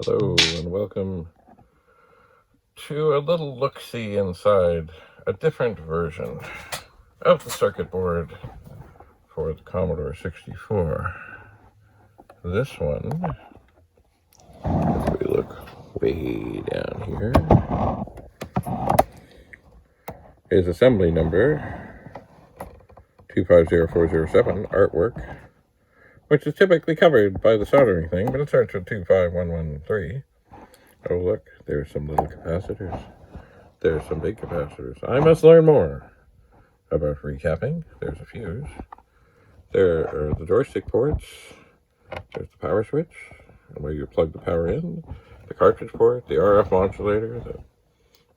Hello and welcome to a little look-see inside a different version of the circuit board for the Commodore 64. This one, if we look way down here, is assembly number 250407, artwork, which is typically covered by the soldering thing, but it starts with 25113. Oh look, there's some little capacitors. There's some big capacitors. I must learn more about recapping. There's a fuse. There are the joystick ports. There's the power switch, where you plug the power in. The cartridge port, the RF modulator that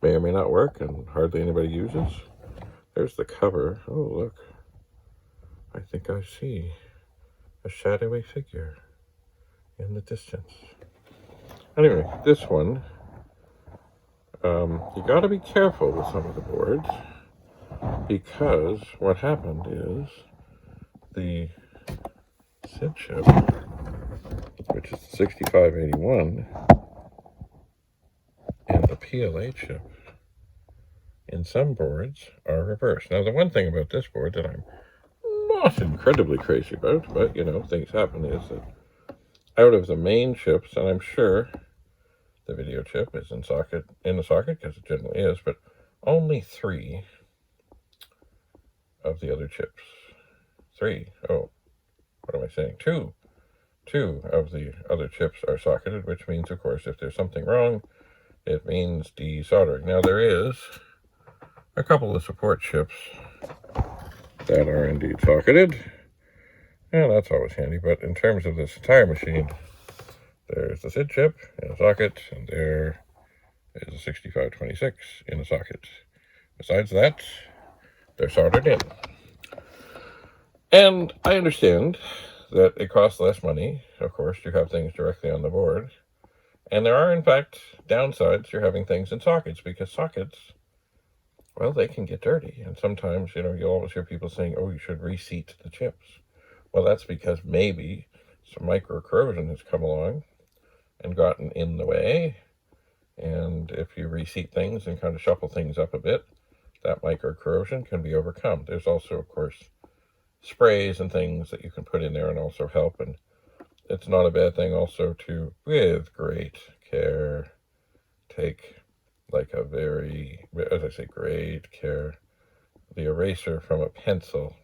may or may not work and hardly anybody uses. There's the cover. Oh, look. I think I see a shadowy figure in the distance. Anyway, this one, you got to be careful with some of the boards, because what happened is the SID chip, which is the 6581, and the PLA chip in some boards are reversed. Now, the one thing about this board that I'm not incredibly crazy about, but you know, things happen, is that out of the main chips, and I'm sure the video chip is in the socket, because it generally is, but only 3 of the other chips. 3. Oh, what am I saying? 2 of the other chips are socketed, which means, of course, if there's something wrong, it means desoldering. Now, there is a couple of support chips that are indeed socketed, and that's always handy, but in terms of this entire machine, there's the SID chip in a socket, and there is a 6526 in a socket. Besides that, they're soldered in. And I understand that it costs less money, of course, to have things directly on the board. And there are, in fact, downsides to having things in sockets, because sockets, well, they can get dirty. And sometimes, you know, you'll always hear people saying, oh, you should reseat the chips. Well, that's because maybe some micro corrosion has come along and gotten in the way. And if you reseat things and kind of shuffle things up a bit, that micro corrosion can be overcome. There's also, of course, sprays and things that you can put in there and also help. And it's not a bad thing also to, with great care, take like a very, as I say, great care, the eraser from a pencil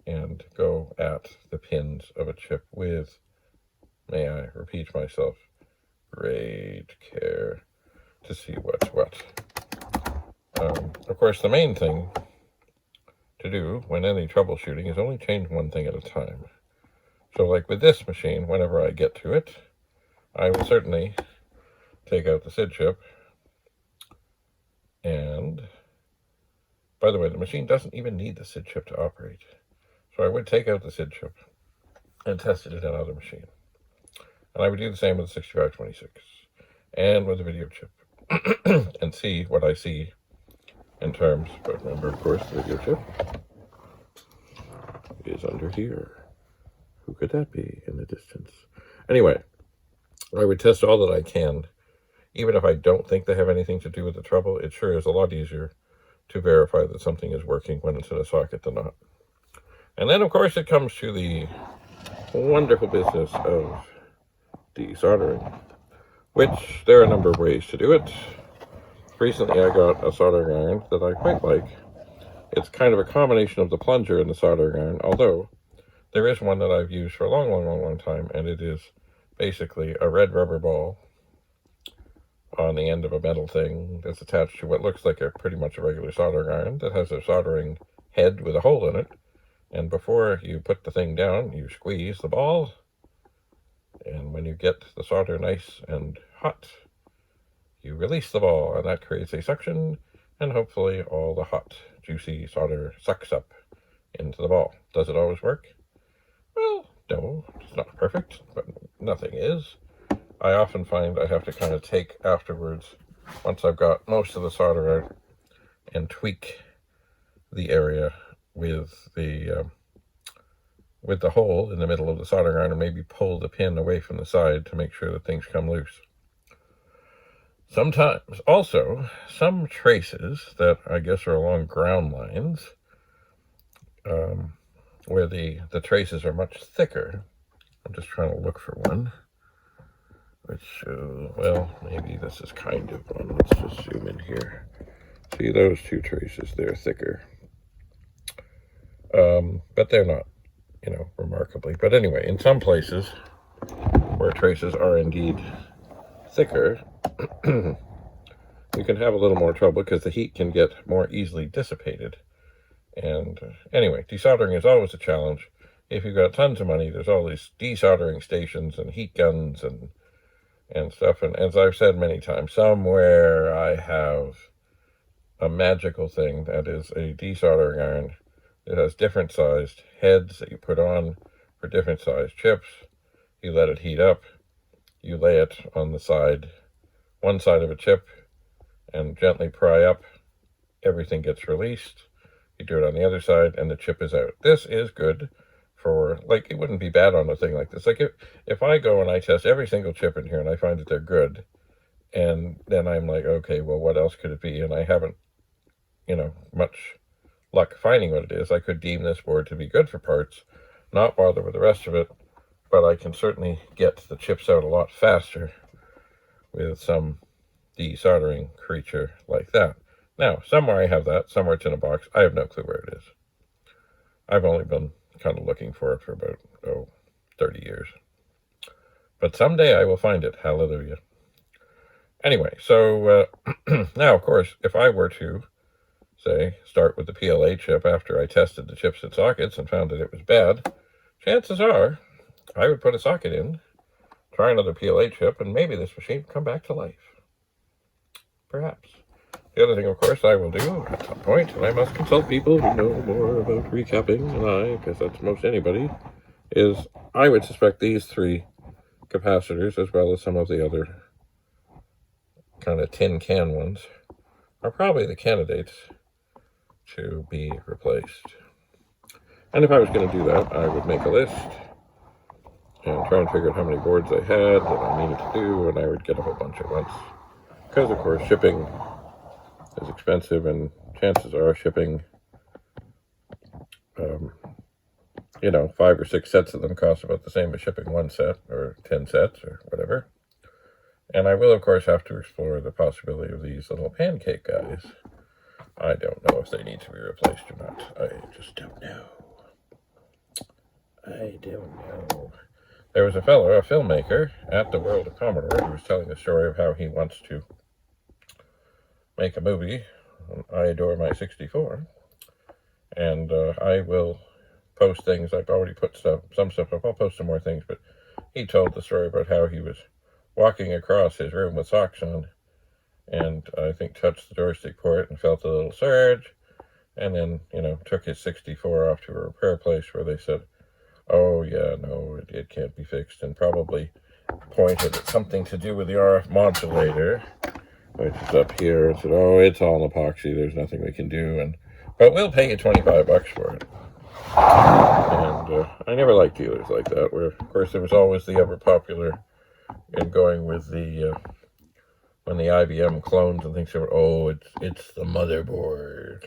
and go at the pins of a chip with, may I repeat myself, great care to see what's what. Of course, the main thing to do when any troubleshooting is only change one thing at a time. So like with this machine, whenever I get to it, I will certainly take out the SID chip. And by the way, the machine doesn't even need the SID chip to operate. So I would take out the SID chip and test it in another machine. And I would do the same with the 6526 and with the video chip and see what I see in terms, but remember, of course, the video chip is under here. Who could that be in the distance? Anyway, I would test all that I can. Even if I don't think they have anything to do with the trouble, it sure is a lot easier to verify that something is working when it's in a socket than not. And then, of course, it comes to the wonderful business of desoldering, which there are a number of ways to do it. Recently, I got a soldering iron that I quite like. It's kind of a combination of the plunger and the soldering iron, although there is one that I've used for a long time, and it is basically a red rubber ball on the end of a metal thing that's attached to what looks like pretty much a regular soldering iron that has a soldering head with a hole in it. And before you put the thing down, you squeeze the ball, and when you get the solder nice and hot, you release the ball, and that creates a suction, and hopefully all the hot, juicy solder sucks up into the ball. Does it always work? Well, no, it's not perfect, but nothing is. I often find I have to kind of take afterwards, once I've got most of the solder out, and tweak the area with the with the hole in the middle of the soldering iron and maybe pull the pin away from the side to make sure that things come loose. Sometimes, also, some traces that I guess are along ground lines, where the traces are much thicker. I'm just trying to look for one. Which, well, maybe this is kind of one. Let's just zoom in here. See those two traces, they're thicker. But they're not, remarkably. But anyway, in some places where traces are indeed thicker, you can have a little more trouble because the heat can get more easily dissipated. And anyway, desoldering is always a challenge. If you've got tons of money, there's all these desoldering stations and heat guns and stuff. And as I've said many times, somewhere I have a magical thing that is a desoldering iron. It has different sized heads that you put on for different sized chips. You let it heat up. You lay it on the side, one side of a chip, and gently pry up. Everything gets released. You do it on the other side, and the chip is out. This is good for, like, it wouldn't be bad on a thing like this. Like, if I go and I test every single chip in here and I find that they're good, and then I'm like, okay, well, what else could it be? And I haven't, much luck finding what it is. I could deem this board to be good for parts, not bother with the rest of it, but I can certainly get the chips out a lot faster with some desoldering creature like that. Now, somewhere I have that, somewhere it's in a box. I have no clue where it is. I've only been kind of looking for it for about, 30 years. But someday I will find it. Hallelujah. Anyway, so now, of course, if I were to, say, start with the PLA chip after I tested the chips and sockets and found that it was bad, chances are I would put a socket in, try another PLA chip, and maybe this machine would come back to life. Perhaps. The other thing, of course, I will do at some point, and I must consult people who know more about recapping than I, because that's most anybody, is I would suspect these three capacitors, as well as some of the other kind of tin can ones, are probably the candidates to be replaced. And if I was going to do that, I would make a list and try and figure out how many boards I had that I needed to do, and I would get a whole bunch at once. Because, of course, shipping is expensive, and chances are shipping, 5 or 6 sets of them cost about the same as shipping one set, or 10 sets, or whatever. And I will, of course, have to explore the possibility of these little pancake guys. I don't know if they need to be replaced or not. I just don't know. I don't know. There was a fellow, a filmmaker, at the World of Commodore, who was telling the story of how he wants to make a movie on I Adore My 64. And I will post things. I've already put some stuff up. I'll post some more things, but he told the story about how he was walking across his room with socks on, and I think touched the joystick port and felt a little surge, and then, took his 64 off to a repair place where they said, oh, yeah, no, it can't be fixed, and probably pointed at something to do with the RF modulator, which is up here, and said, oh, it's all epoxy, there's nothing we can do, but we'll pay you $25 for it. And I never liked dealers like that, where, of course, there was always the ever popular in going with the, when the IBM clones and things said, oh, it's the motherboard.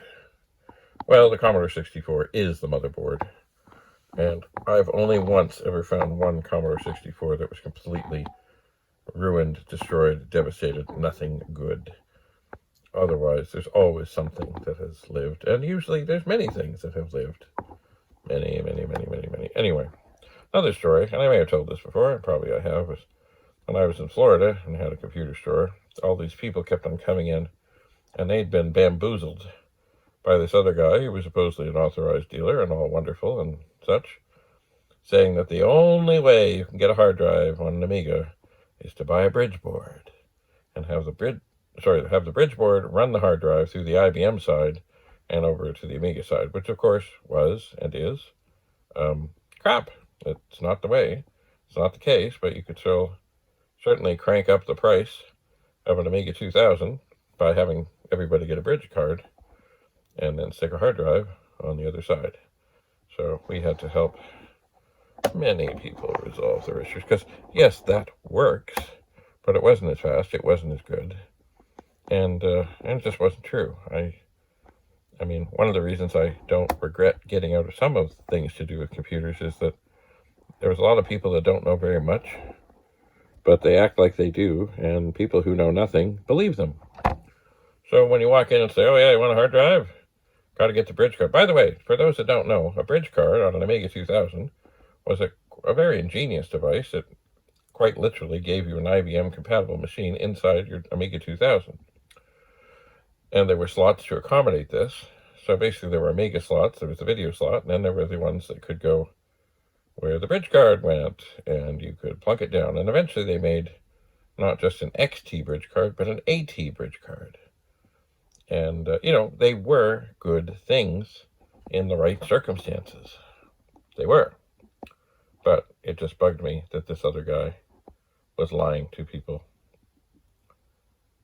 Well, the Commodore 64 is the motherboard. And I've only once ever found one Commodore 64 that was completely ruined, destroyed, devastated, nothing good. Otherwise, there's always something that has lived. And usually there's many things that have lived. Many, many, many, many, many. Anyway, another story, and I may have told this before, and probably I have, was when I was in Florida and had a computer store, all these people kept on coming in, and they'd been bamboozled by this other guy who was supposedly an authorized dealer and all wonderful and such, saying that the only way you can get a hard drive on an Amiga is to buy a bridge board and have the bridge board run the hard drive through the IBM side and over to the Amiga side, which of course was and is crap. It's not the way. It's not the case, but you could certainly crank up the price of an Amiga 2000 by having everybody get a bridge card and then stick a hard drive on the other side. So we had to help Many people resolve their issues because, yes, that works, but it wasn't as fast, it wasn't as good, and it just wasn't true. I mean, one of the reasons I don't regret getting out of some of the things to do with computers is that there was a lot of people that don't know very much, but they act like they do, and people who know nothing believe them. So when you walk in and say, oh yeah, you want a hard drive? Got to get the bridge card. By the way, for those that don't know, a bridge card on an Amiga 2000 was a very ingenious device that quite literally gave you an IBM-compatible machine inside your Amiga 2000. And there were slots to accommodate this. So basically there were Amiga slots, there was the video slot, and then there were the ones that could go where the bridge card went, and you could plunk it down. And eventually they made not just an XT bridge card, but an AT bridge card. And, they were good things in the right circumstances. They were. But it just bugged me that this other guy was lying to people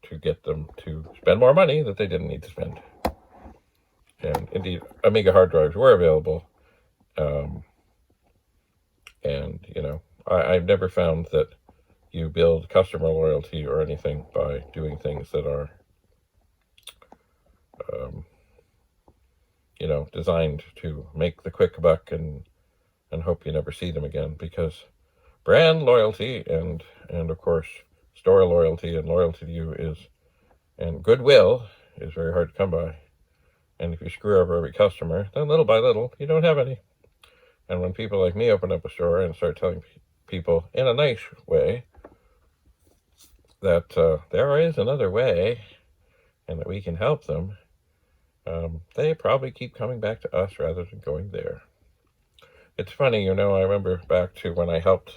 to get them to spend more money that they didn't need to spend. And indeed, Amiga hard drives were available. I've never found that you build customer loyalty or anything by doing things that are designed to make the quick buck and hope you never see them again, because brand loyalty and of course store loyalty and loyalty to you and goodwill is very hard to come by. And if you screw over every customer, then little by little you don't have any. And when people like me open up a store and start telling people in a nice way that there is another way and that we can help them, they probably keep coming back to us rather than going there. It's funny, I remember back to when I helped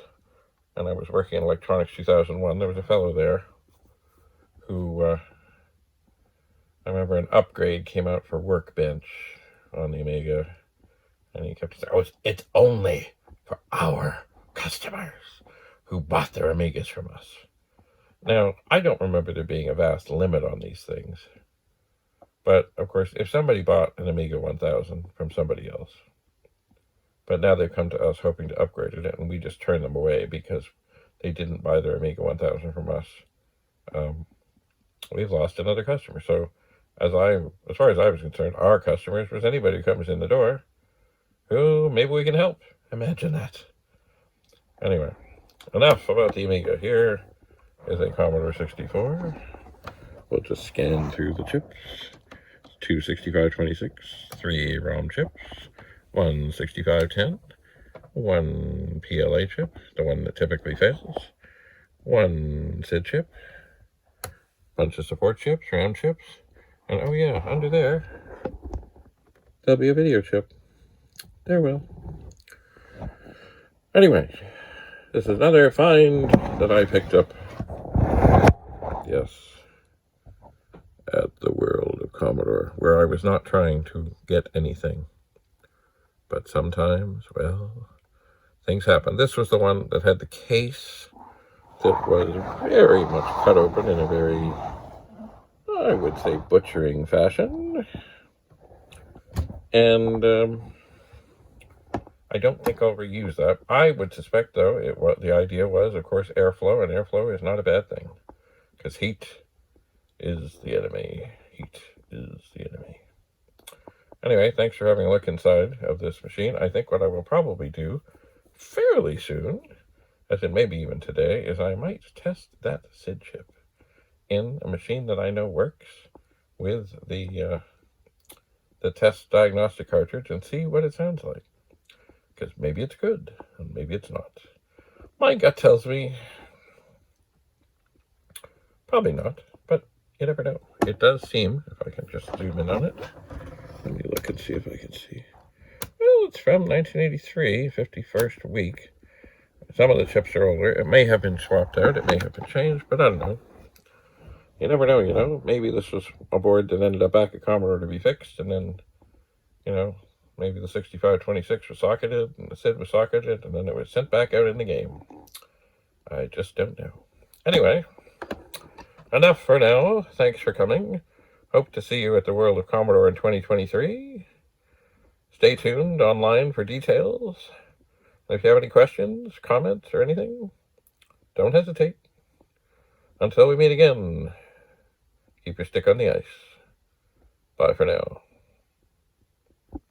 and I was working in Electronics 2001, there was a fellow there who, I remember an upgrade came out for Workbench on the Amiga, and he kept saying, oh, it's only for our customers who bought their Amigas from us. Now, I don't remember there being a vast limit on these things. But, of course, if somebody bought an Amiga 1000 from somebody else, but now they've come to us hoping to upgrade it, and we just turn them away because they didn't buy their Amiga 1000 from us, we've lost another customer. So, as far as I was concerned, our customers was anybody who comes in the door who maybe we can help. Imagine that. Anyway, enough about the Amiga. Here is a Commodore 64. We'll just scan through the chips. 2 6526, 3 ROM chips, 1 6510, 1 PLA chip, the one that typically fails, 1 SID chip, bunch of support chips, RAM chips, and oh yeah, under there, there'll be a video chip. There will. Anyway, this is another find that I picked up. Yes. At the World of Commodore, where I was not trying to get anything. But sometimes, well, things happen. This was the one that had the case that was very much cut open in a very, I would say, butchering fashion. And I don't think I'll reuse that. I would suspect, though, the idea was, of course, airflow, and airflow is not a bad thing, because heat is the enemy. Heat is the enemy. Anyway, thanks for having a look inside of this machine. I think what I will probably do fairly soon, as in maybe even today, is I might test that SID chip in a machine that I know works with the test diagnostic cartridge and see what it sounds like. Because maybe it's good, and maybe it's not. My gut tells me probably not, but you never know. It does seem, if I can just zoom in on it, let me look and see if I can see. Well, it's from 1983, 51st week. Some of the chips are older. It may have been swapped out, it may have been changed, but I don't know. You never know, Maybe this was a board that ended up back at Commodore to be fixed, and then, maybe the 6526 was socketed, and the SID was socketed, and then it was sent back out in the game. I just don't know. Anyway, enough for now. Thanks for coming. Hope to see you at the World of Commodore in 2023. Stay tuned online for details. If you have any questions, comments, or anything, don't hesitate. Until we meet again, keep your stick on the ice. Bye for now.